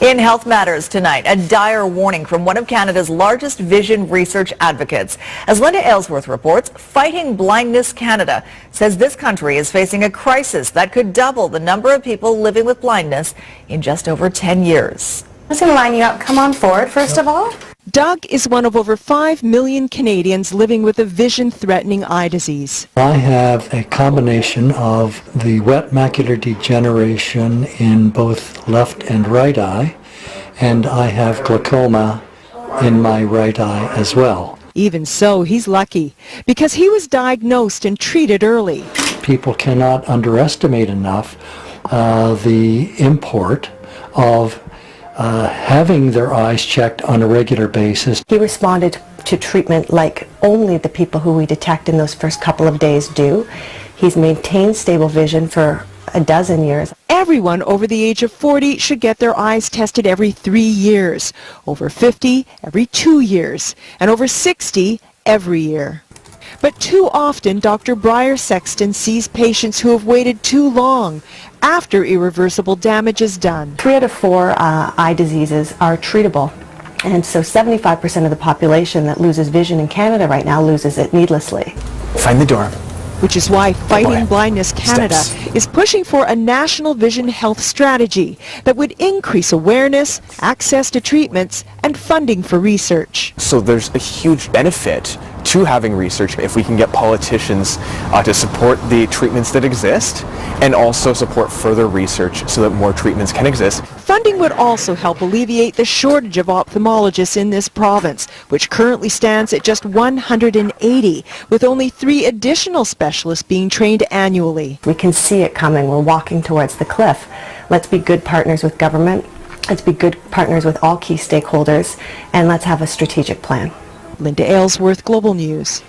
In Health Matters tonight, a dire warning from one of Canada's largest vision research advocates. As Linda Aylesworth reports, Fighting Blindness Canada says this country is facing a crisis that could double the number of people living with blindness in just over 10 years. I'm just going to line you up. Come on forward, first of all. Doug is one of over 5 million Canadians living with a vision-threatening eye disease. I have a combination of the wet macular degeneration in both left and right eye, and I have glaucoma in my right eye as well. Even so, he's lucky because he was diagnosed and treated early. People cannot underestimate enough the import of having their eyes checked on a regular basis. He responded to treatment like only the people who we detect in those first couple of days do. He's maintained stable vision for a dozen years. Everyone over the age of 40 should get their eyes tested every 3 years, over 50 every 2 years, and over 60 every year. But too often, Dr. Briar Sexton sees patients who have waited too long after irreversible damage is done. 3 out of 4 eye diseases are treatable, and so 75% of the population that loses vision in Canada right now loses it needlessly. Find the door. Which is why Fighting Blindness Canada is pushing for a national vision health strategy that would increase awareness, access to treatments, and funding for research. So there's a huge benefit to having research if we can get politicians to support the treatments that exist and also support further research so that more treatments can exist. Funding would also help alleviate the shortage of ophthalmologists in this province, which currently stands at just 180, with only 3 additional specialists being trained annually. We can see it coming. We're walking towards the cliff. Let's be good partners with government. Let's be good partners with all key stakeholders, and let's have a strategic plan. Linda Aylesworth, Global News.